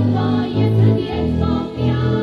Tvoje srdiečko piaň.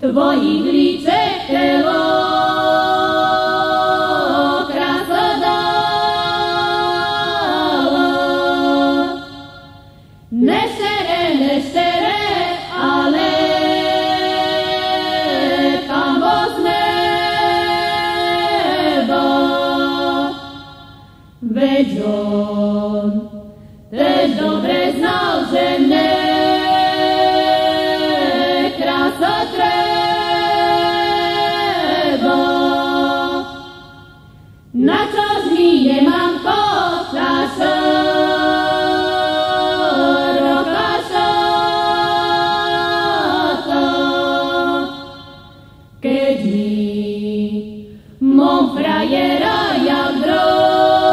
tvojich líček telo krása dala. Neštere, ale Pán Boh z neba, veď on tež dobre znal, že mne krása treba. Na čož mi nemám kota široká šata, keď mi mom frajera jak drog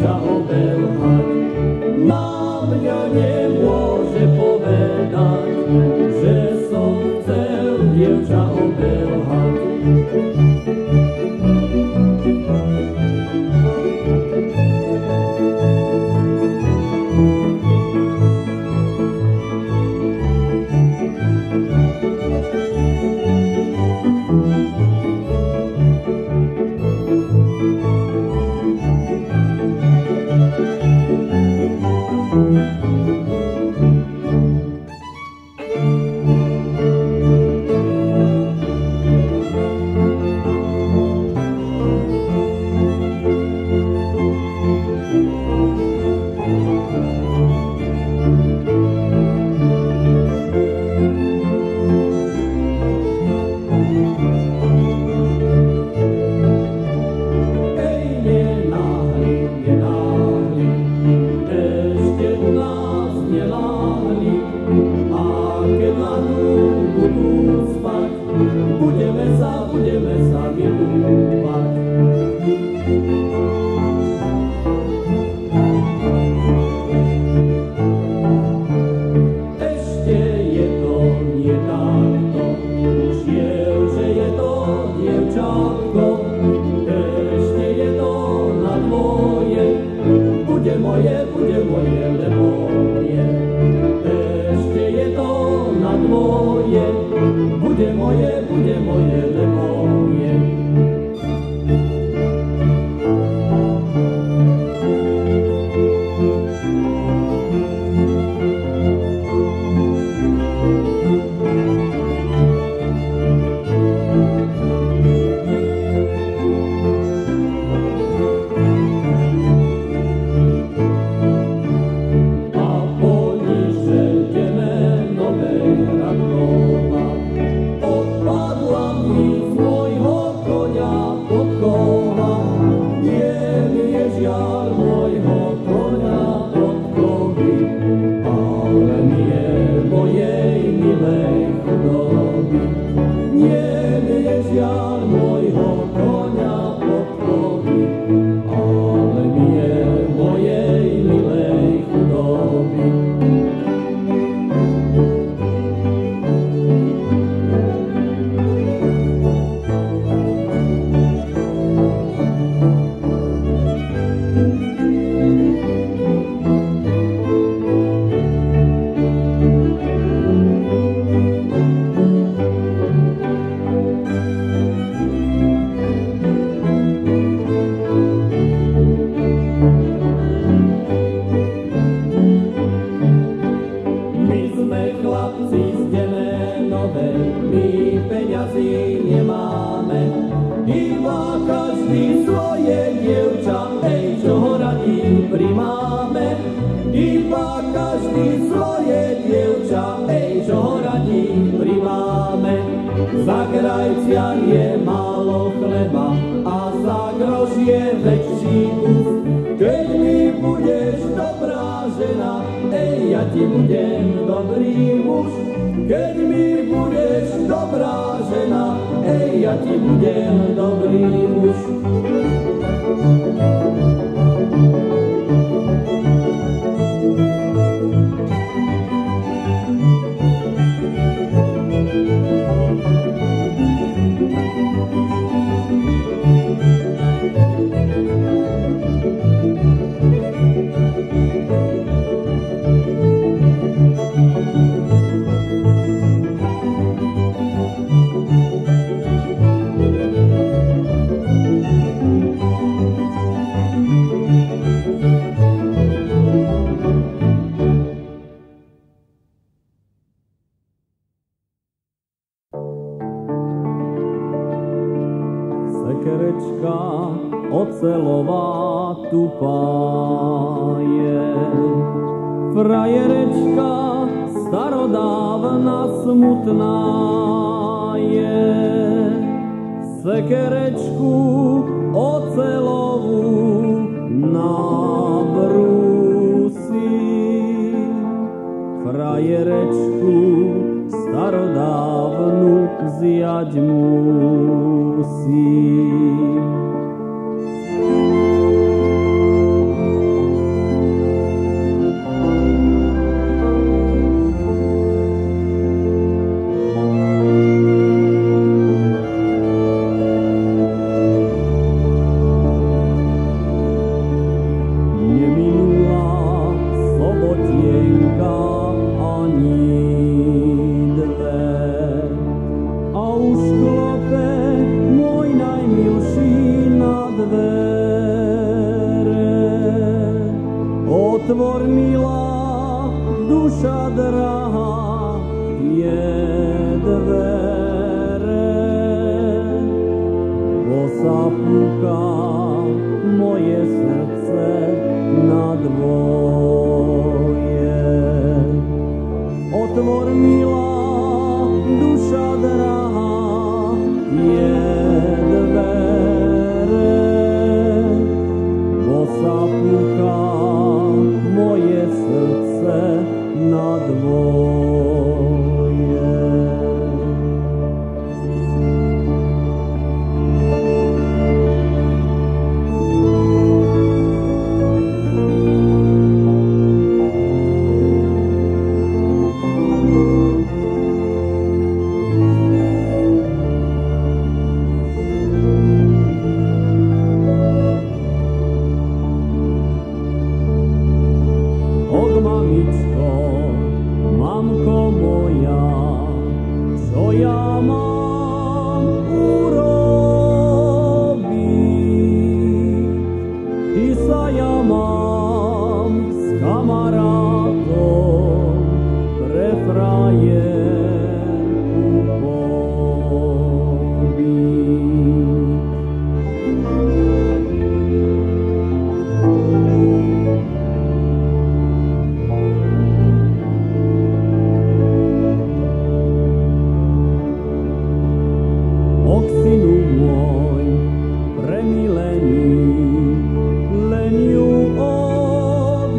dievča obelhať. Na mňa nemôže povedať, že som chcel dievča obelhať. Budeme sa milovať. Ešte je to nie takto, žiaľ, že je to dievčatko. Ešte je to na dvoje, bude moje, lebo nie. Ešte je to na dvoje, bude moje, lebo nie. Za krajciach je málo chleba a za groš je väčší kus. Keď mi budeš dobrá žena, ja ti budem dobrý muž. Keď mi budeš dobrá žena, ja ti budem dobrý muž. Sekerečka ocelová tupá je, frajerečka starodávna smutná je. Sekerečku ocelovú nabrúsi, frajerečku starodávnu zjať musí. Otvor milá, duša drahá, je dvere. Bosa púka moje srdce na dvoje. Otvor milá, duša drahá, je dvere. Bosa púka moje srdce na dvoje. Och mamičko, mamko moja, čo ja mám urobiť? Ty sa ja mám s kamarátom pre frajerku pobiť. Och synu môj, premilený, len ju odhováraj.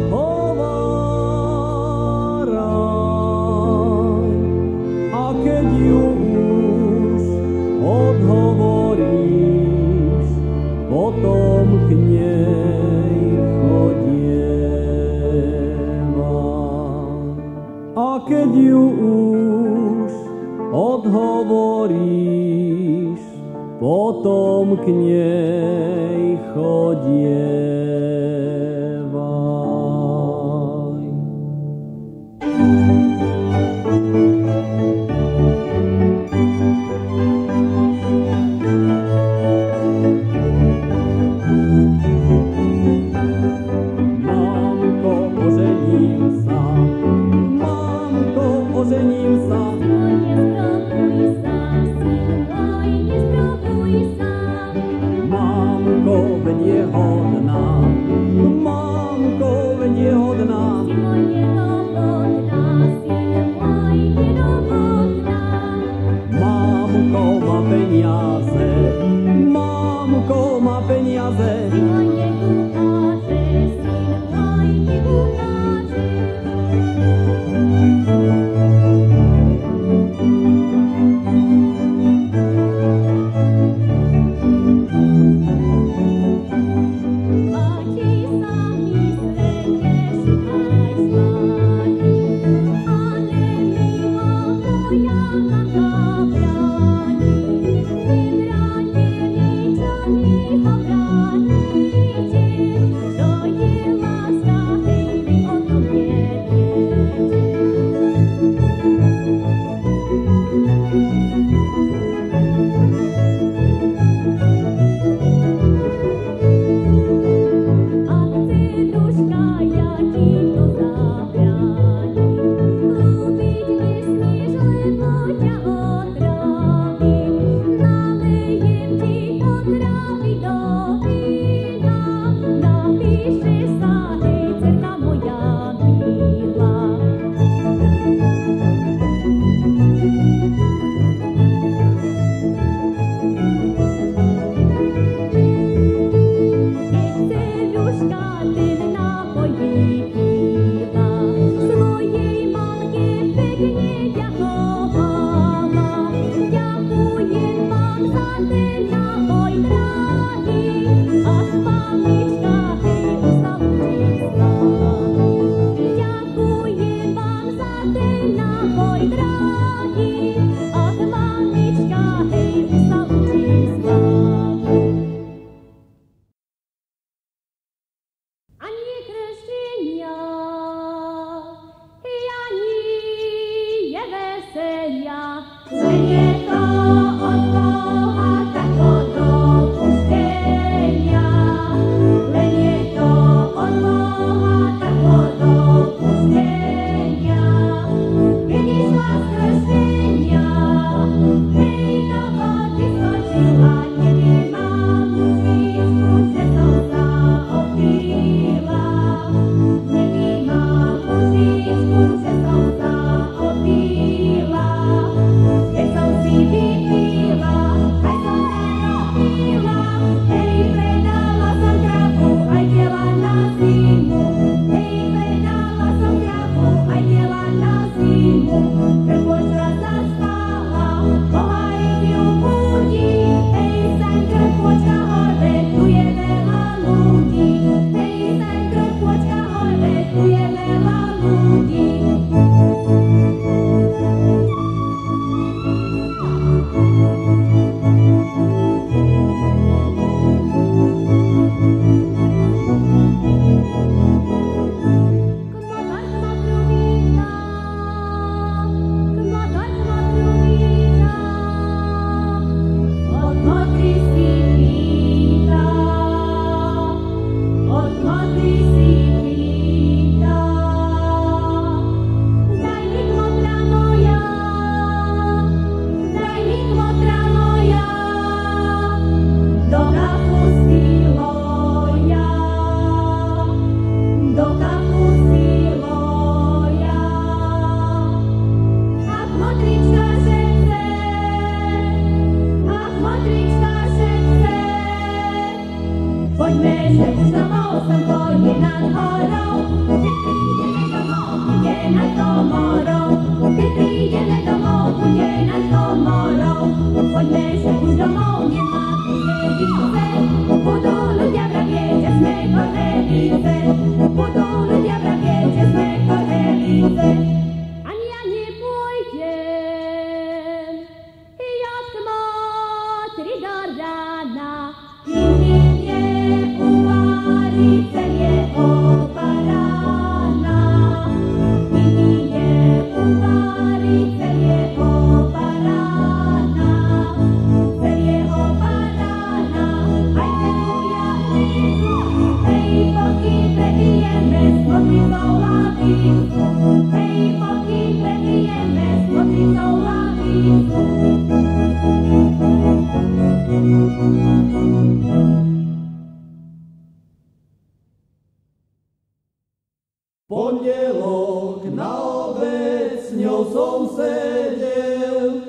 A keď ju už odhovoríš, potom k nej chodievaj. A keď ju už odhovoríš, potom k nej chodievaj. Mamko, ožením sa, mamko, ožením sa. Mamko, veď je hodná, mamko, veď je hodná. Mamko má peniaze, mamko má peniaze. Pondelok na obed s ňou som sedel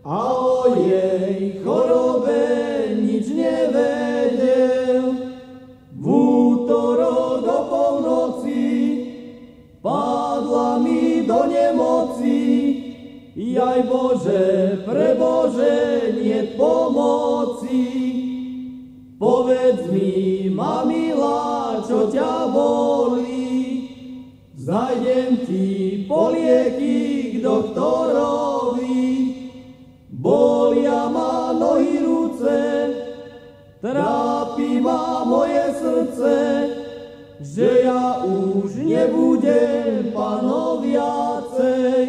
a o jej chorobe nič nevedel. V útorok do polnoci padla mi do nemoci, jaj Bože, pre Bože, niet pomoci. Povedz mi, ma milá, čo ťa bolí, zajdem ti po lieky k doktorovi. Bolia ma nohy, ruce, trápi ma moje srdce, že ja už nebudem pánom viacej.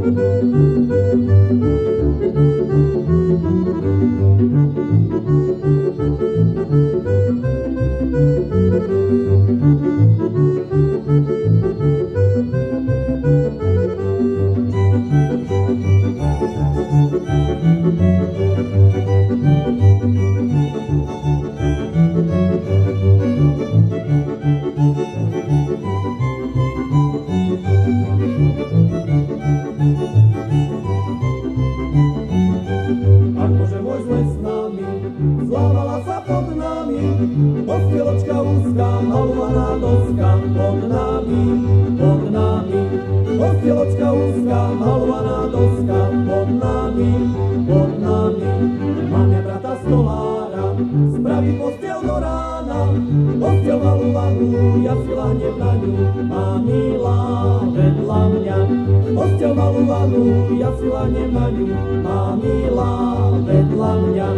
Thank you. nami, pod nami. Postieločka úzka, malovaná doska, pod nami, pod nami. Máme brata stolára, spraví postiel do rána, postiel malovanú, ja si lahnem na ňu, má milá vedľa mňa. Postiel malovanú, ja si lahnem na ňu, má milá vedľa mňa.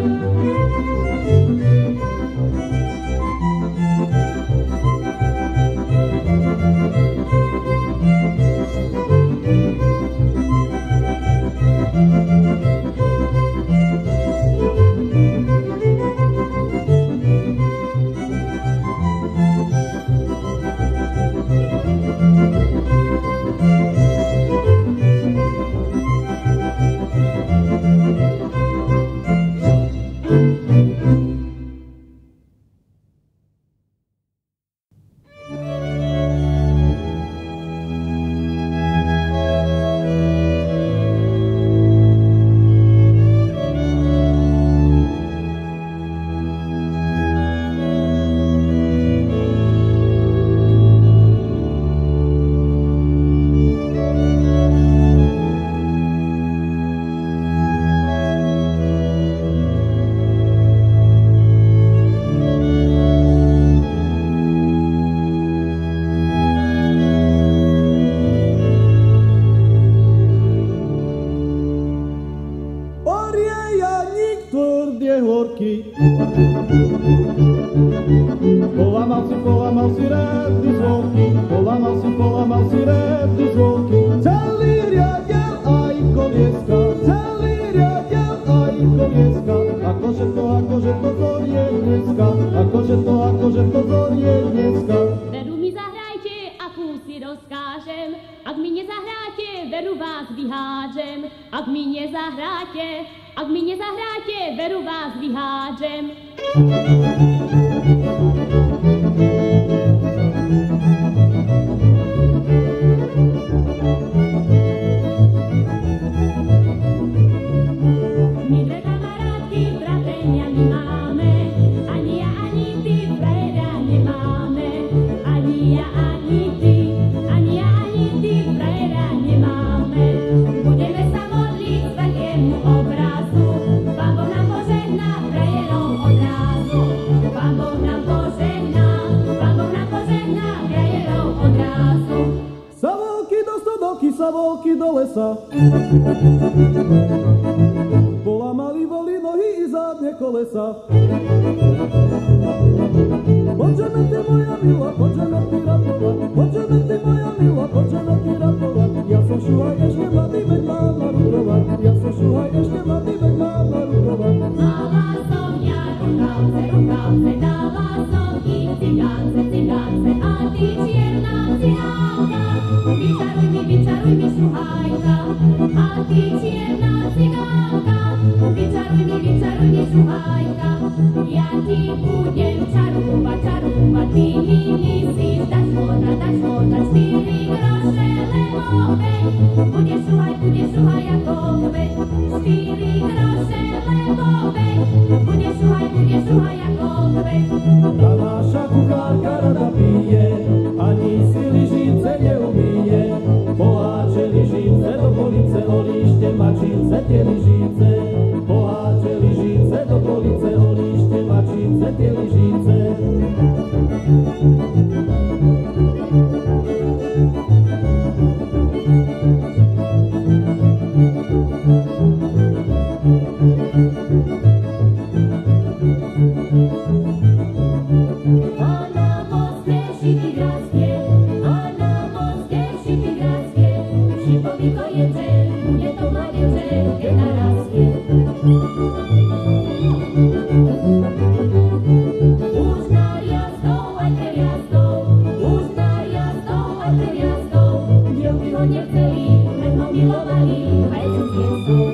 Polamal si redny zvonky, polamal si redny zvonky. Celý riadel aj kolieska, celý riadel aj kolieska. Akože to zorie dneska, akože to zorie dneska. Veru mi zahrajte, akú si rozkážem, ak mi nezahráte, veru vás vyhádžem. Ak mi nezahráte, veru vás vyhádžem. My dve kamarátky tratenia nemáme, ani ja, ani ty frajera nemáme. Ani ja, ani ty frajera nemáme. Budeme sa modliť k veľkému obrazu, Pán Boh nám požehná frajerom odrazu. Pán Boh nám požehná frajerom odrazu. Savovky do stodoky, savovky do lesa. Polamali boli nohy i zadne kolesa. Poďme ty moja milá, poďme ty ratovať. Poďme ty moja milá, poďme ty ratovať. Ja som šuhaj ešte mladý, veď mám narudovať. Ja som šuhaj ešte mladý, veď mám narudovať. Mala som ja rukavce, dala som im cigánce, a ty čierna cigánka. Vyčaruj mi šuhajka, a ty čierna cigánka. Vyčaruj mi šuhajka, ja ti budem čarúvať, ty mi myslíš, dať škoda, 4 groše lemové. Budeš šuhaj ako kvet, 4 groše lemové. Budeš šuhaj ako kvet. Tá naša kuchárka rada pije, ani si lyžice neumie. Poháče lyžice do police, olíšte mačince tie lyžice. Poháče lyžice do police, olíšte mačince tie lyžice. Nechceli, len ho milovali, aj sú